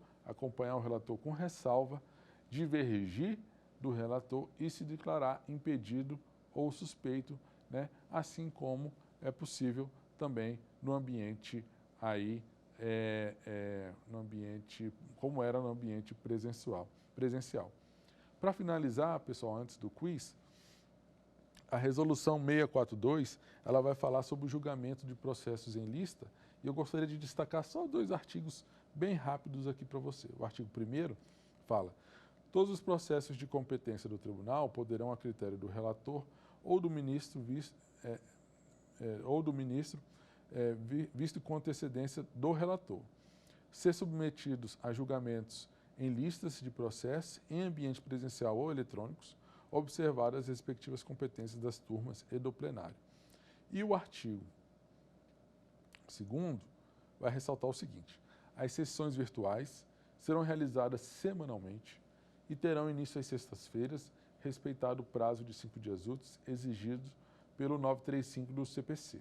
com ressalva, divergir do relator e se declarar impedido ou suspeito, né, assim como é possível também no ambiente como era no ambiente presencial. Para finalizar, pessoal, antes do quiz, a resolução 642, ela vai falar sobre o julgamento de processos em lista, e eu gostaria de destacar só 2 artigos bem rápidos aqui para você. O artigo 1º fala: todos os processos de competência do tribunal poderão, a critério do relator ou do ministro, visto com antecedência do relator, ser submetidos a julgamentos em listas de processos em ambiente presencial ou eletrônicos, observadas as respectivas competências das turmas e do plenário. E o artigo 2º vai ressaltar o seguinte: as sessões virtuais serão realizadas semanalmente e terão início às sextas-feiras, respeitado o prazo de 5 dias úteis exigido pelo 935 do CPC.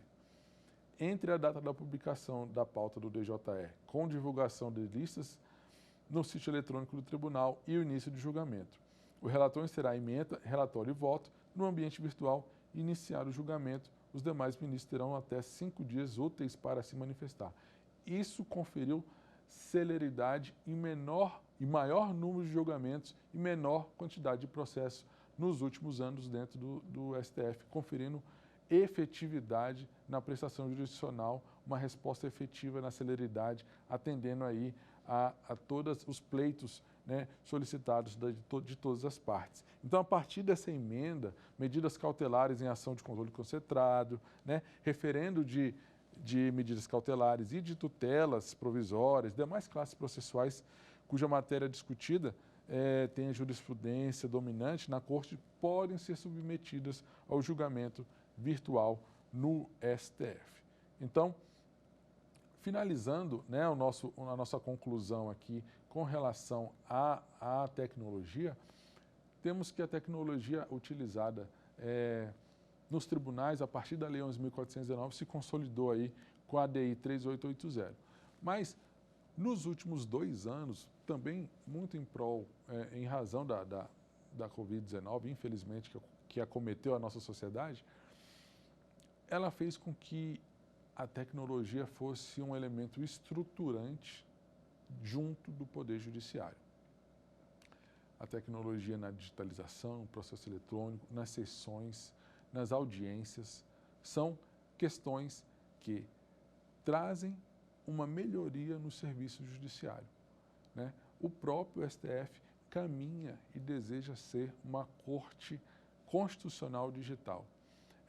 Entre a data da publicação da pauta do DJE, com divulgação de listas no sítio eletrônico do tribunal e o início do julgamento, o relator será ementa, relatório e voto no ambiente virtual e iniciar o julgamento. Os demais ministros terão até 5 dias úteis para se manifestar. Isso conferiu celeridade e maior número de julgamentos e menor quantidade de processos nos últimos anos dentro do STF, conferindo efetividade na prestação jurisdicional, uma resposta efetiva na celeridade, atendendo aí a todos os pleitos, né, solicitados de todas as partes. Então, a partir dessa emenda, medidas cautelares em ação de controle concentrado, né, referendo de medidas cautelares e de tutelas provisórias, demais classes processuais cuja matéria discutida tem a jurisprudência dominante na Corte, podem ser submetidas ao julgamento virtual no STF. Então, finalizando, né, a nossa conclusão aqui com relação à tecnologia, temos que a tecnologia utilizada nos tribunais, a partir da Lei 11.419, se consolidou aí com a ADI 3880. Mas, nos últimos 2 anos, também muito em razão da Covid-19, infelizmente, que acometeu a nossa sociedade, ela fez com que a tecnologia fosse um elemento estruturante junto do Poder Judiciário. A tecnologia na digitalização, no processo eletrônico, nas sessões, nas audiências, são questões que trazem uma melhoria no serviço judiciário, né? O próprio STF caminha e deseja ser uma corte constitucional digital.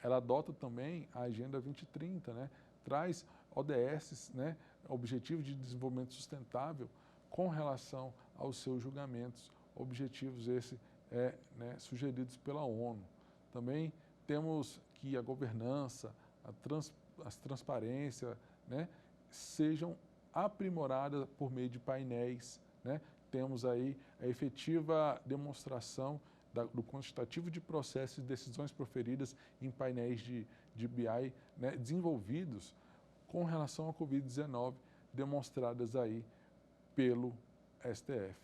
Ela adota também a Agenda 2030, né? Traz ODS, né? Objetivos de Desenvolvimento Sustentável, com relação aos seus julgamentos, objetivos esses né, sugeridos pela ONU. Também temos que a governança, as transparência, né, sejam aprimoradas por meio de painéis, né? Temos aí a efetiva demonstração do quantitativo de processos e decisões proferidas em painéis de BI, né, desenvolvidos com relação à Covid-19, demonstradas aí pelo STF.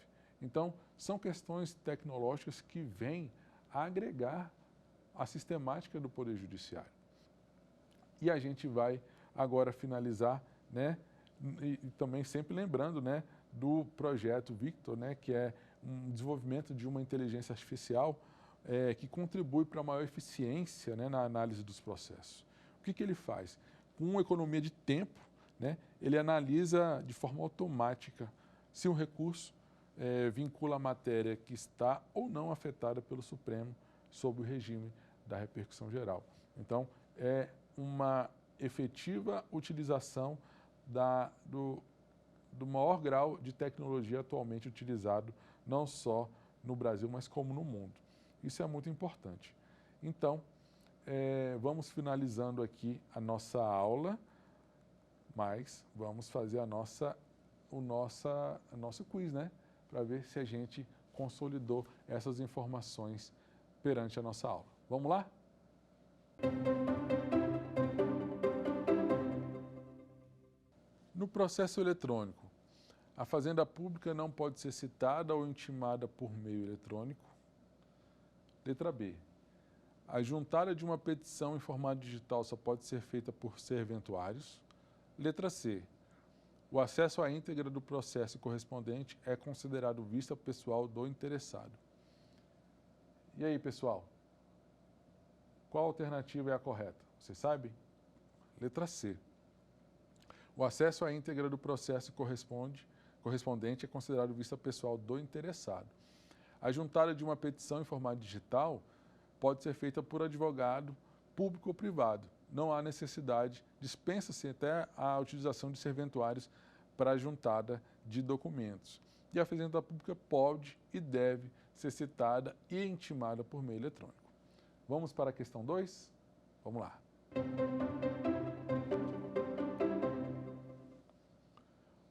Então, são questões tecnológicas que vêm a agregar a sistemática do Poder Judiciário. E a gente vai agora finalizar, né, e também sempre lembrando, né, do projeto Victor, né, que é um desenvolvimento de uma inteligência artificial que contribui para a maior eficiência, né, na análise dos processos. O que ele faz? Com uma economia de tempo, né, ele analisa de forma automática se um recurso vincula a matéria que está ou não afetada pelo Supremo sob o regime da repercussão geral. Então, é uma efetiva utilização do maior grau de tecnologia atualmente utilizado, não só no Brasil, mas como no mundo. Isso é muito importante. Então, vamos finalizando aqui a nossa aula, mas vamos fazer o nosso quiz, né? Para ver se a gente consolidou essas informações perante a nossa aula. Vamos lá? No processo eletrônico, a Fazenda Pública não pode ser citada ou intimada por meio eletrônico. Letra B. A juntada de uma petição em formato digital só pode ser feita por serventuários. Letra C. O acesso à íntegra do processo correspondente é considerado vista pessoal do interessado. E aí, pessoal? Qual alternativa é a correta? Vocês sabem? Letra C. O acesso à íntegra do processo correspondente é considerado vista pessoal do interessado. A juntada de uma petição em formato digital pode ser feita por advogado, público ou privado. Não há necessidade, dispensa-se até a utilização de serventuários para a juntada de documentos. E a Fazenda Pública pode e deve ser citada e intimada por meio eletrônico. Vamos para a questão 2? Vamos lá.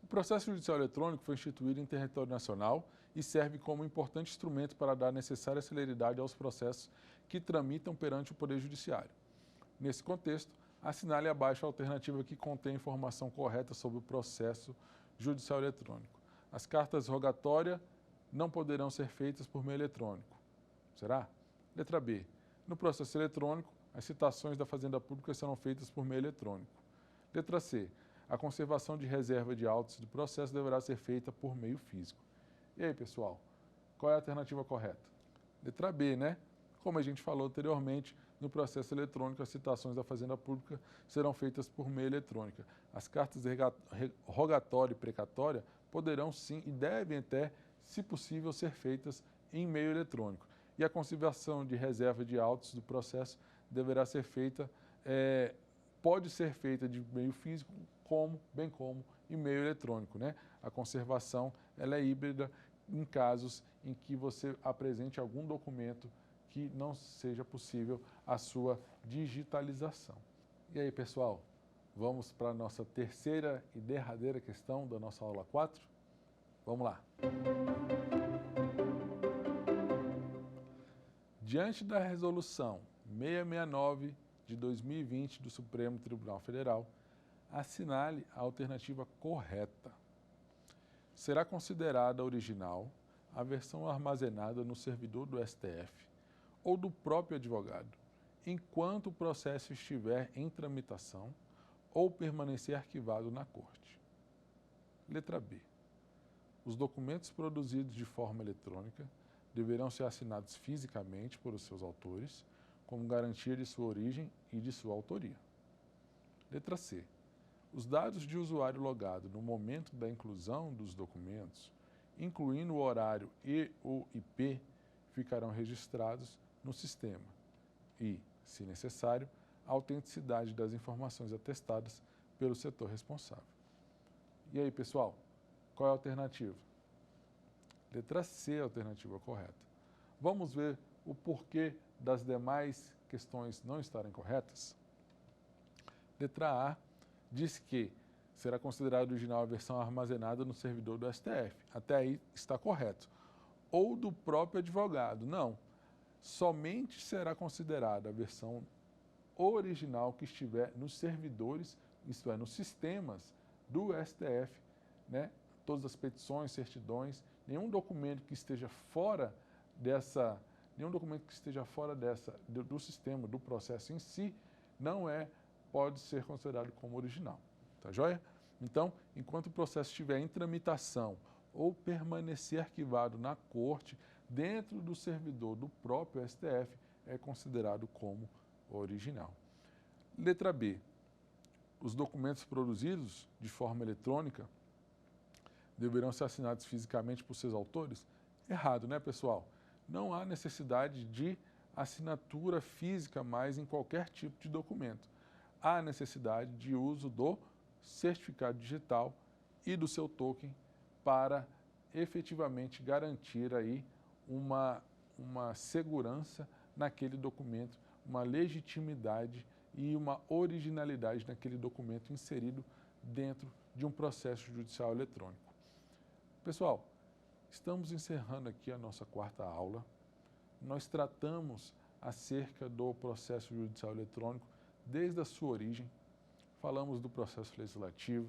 O processo judicial eletrônico foi instituído em território nacional e serve como importante instrumento para dar necessária celeridade aos processos que tramitam perante o Poder Judiciário. Nesse contexto, assinale abaixo a alternativa que contém informação correta sobre o processo judicial eletrônico. As cartas rogatórias não poderão ser feitas por meio eletrônico. Será? Letra B. No processo eletrônico, as citações da Fazenda Pública serão feitas por meio eletrônico. Letra C. A conservação de reserva de autos do processo deverá ser feita por meio físico. E aí, pessoal, qual é a alternativa correta? Letra B, né? Como a gente falou anteriormente, no processo eletrônico, as citações da Fazenda Pública serão feitas por meio eletrônica. As cartas rogatória e precatória poderão sim e devem até, se possível, ser feitas em meio eletrônico. E a conservação de reserva de autos do processo deverá ser feita, pode ser feita de meio físico, bem como em meio eletrônico, né? A conservação ela é híbrida em casos em que você apresente algum documento que não seja possível a sua digitalização. E aí, pessoal, vamos para a nossa terceira e derradeira questão da nossa aula 4? Vamos lá. Diante da resolução 669 de 2020 do Supremo Tribunal Federal, assinale a alternativa correta. Será considerada original a versão armazenada no servidor do STF ou do próprio advogado, enquanto o processo estiver em tramitação ou permanecer arquivado na Corte. Letra B. Os documentos produzidos de forma eletrônica deverão ser assinados fisicamente por os seus autores, como garantia de sua origem e de sua autoria. Letra C. Os dados de usuário logado no momento da inclusão dos documentos, incluindo o horário e o IP, ficarão registrados no sistema e, se necessário, a autenticidade das informações atestadas pelo setor responsável. E aí, pessoal, qual é a alternativa? Letra C é a alternativa correta. Vamos ver o porquê das demais questões não estarem corretas? Letra A diz que será considerada original a versão armazenada no servidor do STF. Até aí está correto. Ou do próprio advogado. Não. Somente será considerada a versão original que estiver nos servidores, isto é, nos sistemas do STF, né? Todas as petições, certidões, nenhum documento que esteja fora do sistema, do processo em si, pode ser considerado como original. Tá joia? Então, enquanto o processo estiver em tramitação ou permanecer arquivado na corte, dentro do servidor do próprio STF, é considerado como original. Letra B. Os documentos produzidos de forma eletrônica deverão ser assinados fisicamente por seus autores? Errado, né, pessoal? Não há necessidade de assinatura física mais em qualquer tipo de documento. Há necessidade de uso do certificado digital e do seu token para efetivamente garantir aí uma segurança naquele documento, uma legitimidade e uma originalidade naquele documento inserido dentro de um processo judicial eletrônico. Pessoal, estamos encerrando aqui a nossa quarta aula. Nós tratamos acerca do processo judicial eletrônico desde a sua origem. Falamos do processo legislativo,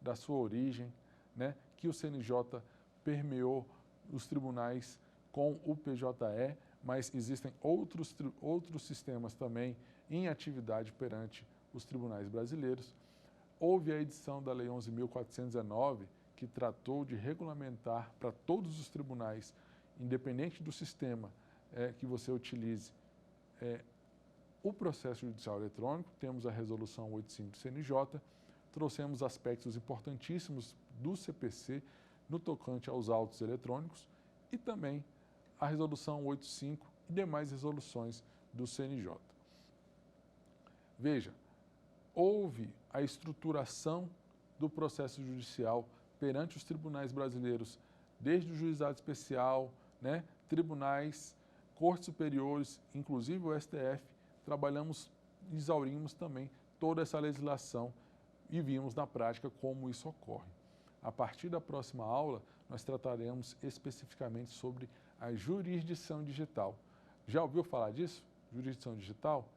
da sua origem, né, que o CNJ permeou os tribunais com o PJE, mas existem outros sistemas também em atividade perante os tribunais brasileiros. Houve a edição da Lei 11.419, que tratou de regulamentar para todos os tribunais, independente do sistema que você utilize, o processo judicial eletrônico. Temos a resolução 85 do CNJ, trouxemos aspectos importantíssimos do CPC no tocante aos autos eletrônicos e também a resolução 85 e demais resoluções do CNJ. Veja, houve a estruturação do processo judicial perante os tribunais brasileiros, desde o juizado especial, né, tribunais, cortes superiores, inclusive o STF, exaurimos também toda essa legislação e vimos na prática como isso ocorre. A partir da próxima aula, nós trataremos especificamente sobre a jurisdição digital. Já ouviu falar disso? Jurisdição digital?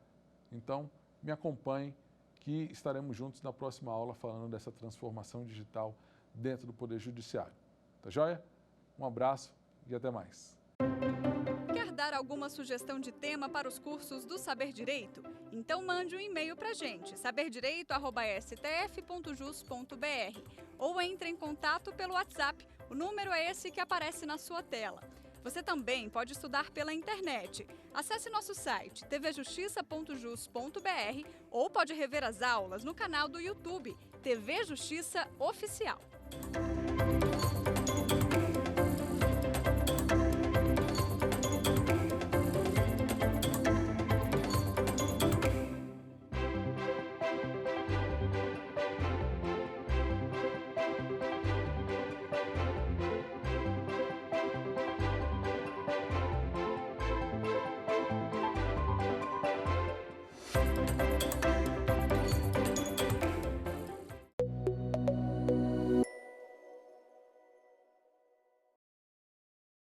Então, me acompanhe que estaremos juntos na próxima aula falando dessa transformação digital dentro do Poder Judiciário. Tá joia? Um abraço e até mais. Quer dar alguma sugestão de tema para os cursos do Saber Direito? Então mande um e-mail para a gente, saberdireito@stf.jus.br, ou entre em contato pelo WhatsApp. O número é esse que aparece na sua tela. Você também pode estudar pela internet. Acesse nosso site tvjustiça.jus.br ou pode rever as aulas no canal do YouTube TV Justiça Oficial.